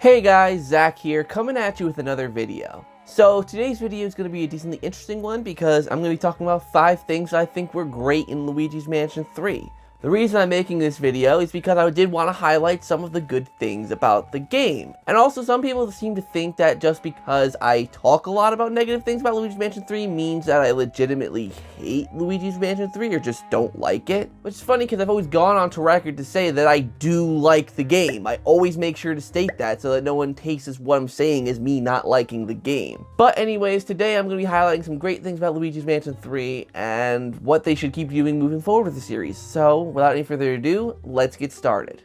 Hey guys, Zach here, coming at you with another video. So today's video is going to be a decently interesting one because I'm going to be talking about 5 things I think were great in Luigi's Mansion 3. The reason I'm making this video is because I did want to highlight some of the good things about the game. And also some people seem to think that just because I talk a lot about negative things about Luigi's Mansion 3 means that I legitimately hate Luigi's Mansion 3 or just don't like it. Which is funny because I've always gone on to record to say that I do like the game. I always make sure to state that so that no one takes as what I'm saying as me not liking the game. But anyways, today I'm going to be highlighting some great things about Luigi's Mansion 3 and what they should keep doing moving forward with the series. So without any further ado, let's get started.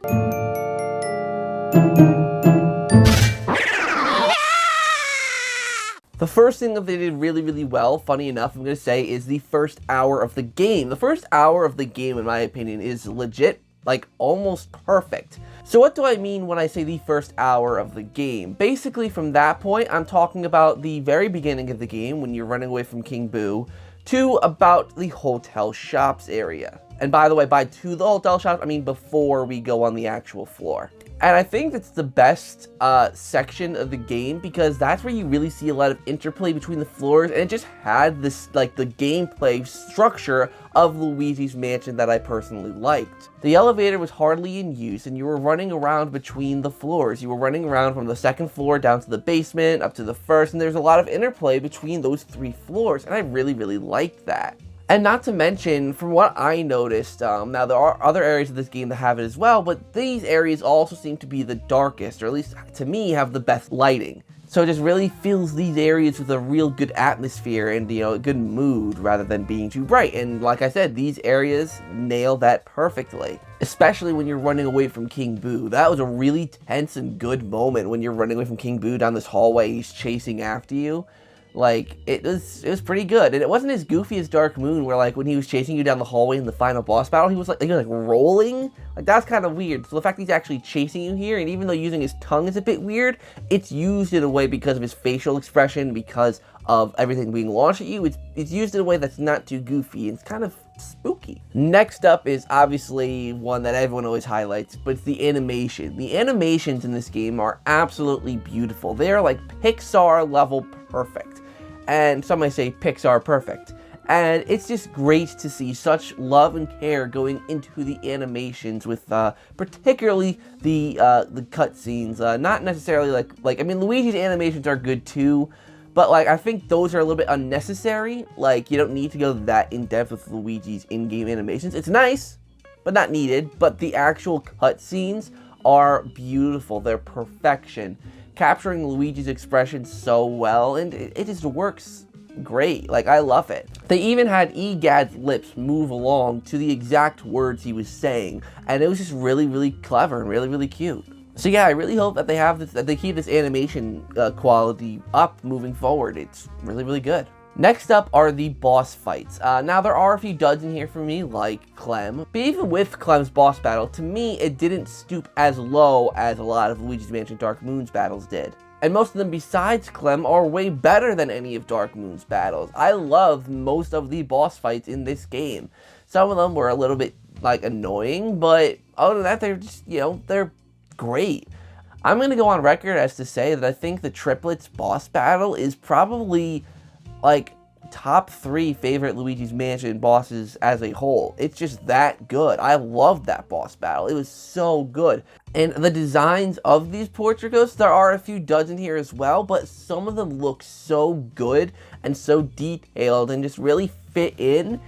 The first thing that they did really well, funny enough, I'm going to say, is the first hour of the game. The first hour of the game, in my opinion, is legit, like, almost perfect. So what do I mean when I say the first hour of the game? Basically, from that point, I'm talking about the very beginning of the game, when you're running away from King Boo, to about the hotel shops area. And by the way, by to the hotel shops, I mean before we go on the actual floor. And I think that's the best section of the game because that's where you really see a lot of interplay between the floors, and it just had this, like, the gameplay structure of Luigi's Mansion that I personally liked. The elevator was hardly in use, and you were running around between the floors. You were running around from the second floor down to the basement, up to the first, and there's a lot of interplay between those 3 floors, and I really liked that. And not to mention, from what I noticed, now there are other areas of this game that have it as well, but these areas also seem to be the darkest, or at least to me have the best lighting. So it just really fills these areas with a real good atmosphere and, you know, a good mood rather than being too bright. And like I said, these areas nail that perfectly. Especially when you're running away from King Boo. That was a really tense and good moment when you're running away from King Boo down this hallway, he's chasing after you. Like, it was pretty good, and it wasn't as goofy as Dark Moon, where, like, when he was chasing you down the hallway in the final boss battle, he was like rolling. Like, that's kind of weird. So the fact that he's actually chasing you here, and even though using his tongue is a bit weird, it's used in a way because of his facial expression, because of everything being launched at you. It's used in a way that's not too goofy, and it's kind of spooky. Next up is obviously one that everyone always highlights, but it's the animation. The animations in this game are absolutely beautiful. They are like Pixar level perfect. And some might say Pixar perfect. And it's just great to see such love and care going into the animations with particularly the cutscenes. Not necessarily like I mean, Luigi's animations are good too, but like I think those are a little bit unnecessary. Like, you don't need to go that in depth with Luigi's in-game animations. It's nice, but not needed. But the actual cutscenes are beautiful. They're perfection, capturing Luigi's expression so well, and it just works great. Like, I love it. They even had Egad's lips move along to the exact words he was saying, and it was just really clever and really cute. So yeah, I really hope that they have this, that they keep this animation quality up moving forward. It's really good. Next up are the boss fights. Now there are a few duds in here for me, like Clem, but even with Clem's boss battle, to me it didn't stoop as low as a lot of Luigi's Mansion Dark Moon's battles did. And most of them besides Clem are way better than any of Dark Moon's battles. I loved most of the boss fights in this game. Some of them were a little bit, like, annoying, but other than that, they're just, you know, they're great. I'm gonna go on record as to say that I think the Triplets boss battle is probably, like, top 3 favorite Luigi's Mansion bosses as a whole. It's just that good. I loved that boss battle. It was so good. And the designs of these Portricos, there are a few duds in here as well, but some of them look so good and so detailed and just really fit in,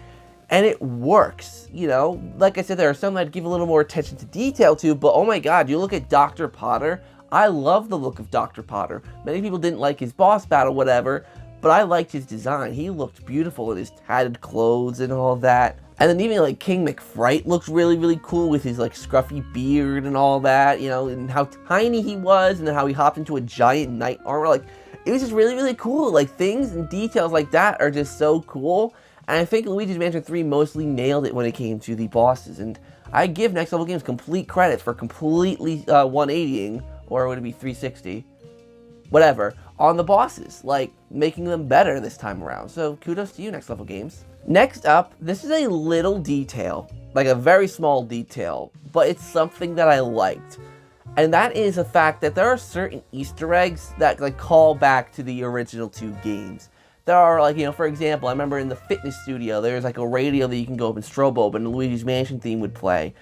and it works. You know, like I said, there are some that I'd give a little more attention to detail to, but oh my god, you look at Dr. Potter. I love the look of Dr. Potter. Many people didn't like his boss battle, whatever, but I liked his design. He looked beautiful in his tatted clothes and all that. And then even like King McFright looked really cool with his like scruffy beard and all that, you know, and how tiny he was and how he hopped into a giant knight armor. Like, it was just really cool. Like, things and details like that are just so cool. And I think Luigi's Mansion 3 mostly nailed it when it came to the bosses. And I give Next Level Games complete credit for completely 180ing, or would it be 360? Whatever, on the bosses, like making them better this time around. So kudos to you, Next Level Games. Next up, this is a little detail, like a very small detail, but it's something that I liked. And that is the fact that there are certain Easter eggs that like call back to the original 2 games. There are, like, you know, for example, I remember in the fitness studio, there's like a radio that you can go up and strobe open, and the Luigi's Mansion theme would play.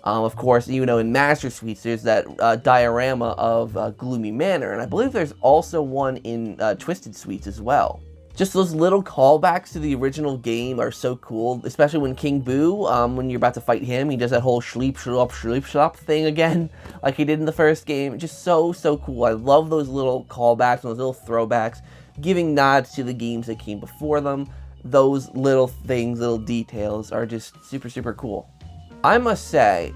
Of course, you know, in Master Suites, there's that diorama of Gloomy Manor, and I believe there's also one in Twisted Suites as well. Just those little callbacks to the original game are so cool, especially when King Boo, when you're about to fight him, he does that whole shleep shlop thing again, like he did in the first game. Just so cool. I love those little callbacks and those little throwbacks, giving nods to the games that came before them. Those little things, little details are just super cool. I must say,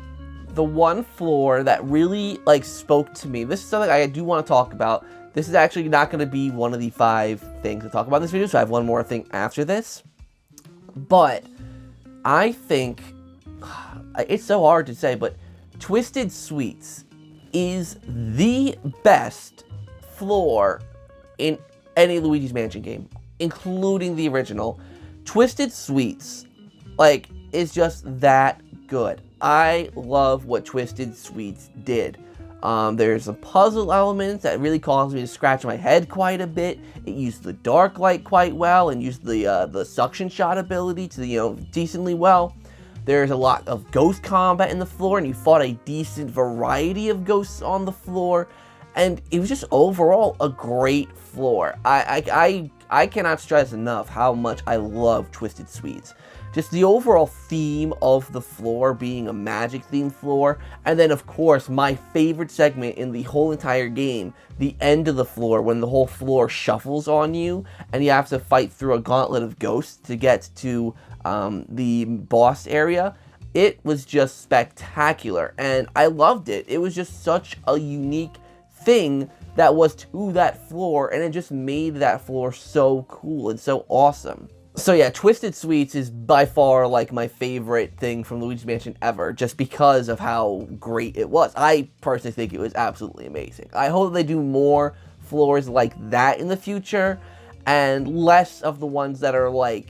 the one floor that really, like, spoke to me, this is something I do want to talk about. This is actually not going to be one of the 5 things to talk about in this video, so I have one more thing after this. But I think, it's so hard to say, but Twisted Suites is the best floor in any Luigi's Mansion game, including the original. Twisted Suites, like, is just that good. I love what Twisted Suites did. There's some puzzle elements that really caused me to scratch my head quite a bit. It used the dark light quite well and used the suction shot ability to, you know, decently well. There's a lot of ghost combat in the floor, and you fought a decent variety of ghosts on the floor, and it was just overall a great floor. I cannot stress enough how much I love Twisted Suites. Just the overall theme of the floor being a magic themed floor, and then of course my favorite segment in the whole entire game, the end of the floor when the whole floor shuffles on you and you have to fight through a gauntlet of ghosts to get to the boss area. It was just spectacular and I loved it. It was just such a unique thing that was to that floor, and it just made that floor so cool and so awesome. So yeah, Twisted Suites is by far like my favorite thing from Luigi's Mansion ever, just because of how great it was. I personally think it was absolutely amazing. I hope they do more floors like that in the future, and less of the ones that are like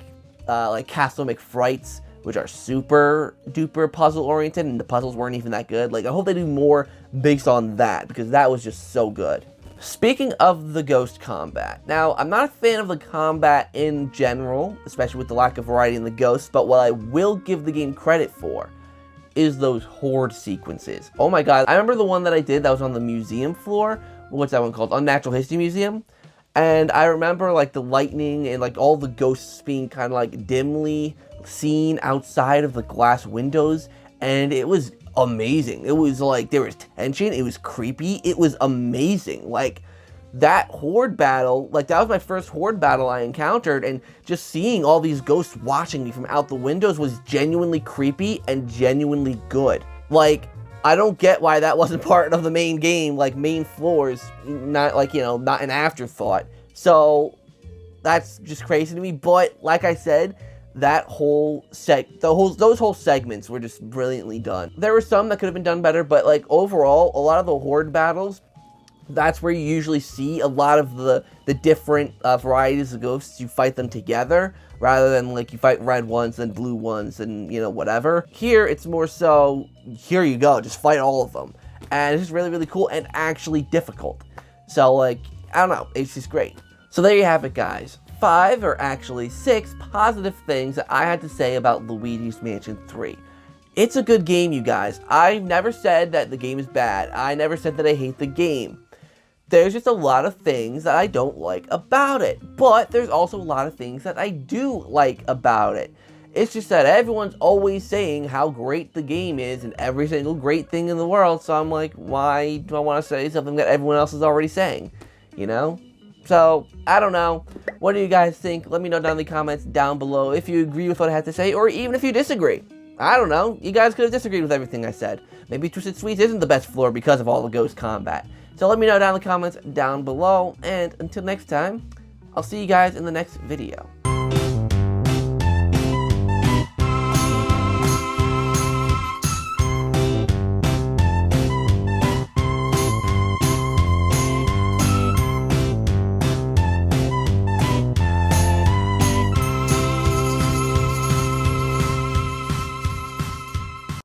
Castle McFrights, which are super duper puzzle oriented, and the puzzles weren't even that good. Like, I hope they do more based on that, because that was just so good. Speaking of the ghost combat, now, I'm not a fan of the combat in general, especially with the lack of variety in the ghosts, but what I will give the game credit for is those horde sequences. Oh my god, I remember the one that I did that was on the museum floor. What's that one called? Unnatural History Museum. And I remember, like, the lightning and, like, all the ghosts being kind of, like, dimly seen outside of the glass windows, and it was amazing. It was like there was tension, it was creepy, it was amazing. Like, that horde battle, like, that was my first horde battle I encountered, and just seeing all these ghosts watching me from out the windows was genuinely creepy and genuinely good. Like, I don't get why that wasn't part of the main game, like main floors, not like, you know, not an afterthought. So that's just crazy to me. But like I said, that whole those whole segments were just brilliantly done. There were some that could have been done better, but like overall, a lot of the horde battles, that's where you usually see a lot of the different varieties of ghosts. You fight them together, rather than like you fight red ones and blue ones and, you know, whatever. Here, it's more so, here you go, just fight all of them. And it's just really, really cool and actually difficult. So, like, I don't know, it's just great. So there you have it, guys. 5, or actually 6, positive things that I had to say about Luigi's Mansion 3. It's a good game, you guys. I never said that the game is bad. I never said that I hate the game. There's just a lot of things that I don't like about it. But there's also a lot of things that I do like about it. It's just that everyone's always saying how great the game is and every single great thing in the world. So I'm like, why do I want to say something that everyone else is already saying? You know? So, I don't know. What do you guys think? Let me know down in the comments down below if you agree with what I had to say, or even if you disagree. I don't know. You guys could have disagreed with everything I said. Maybe Twisted Suites isn't the best floor because of all the ghost combat. So let me know down in the comments down below, and until next time, I'll see you guys in the next video.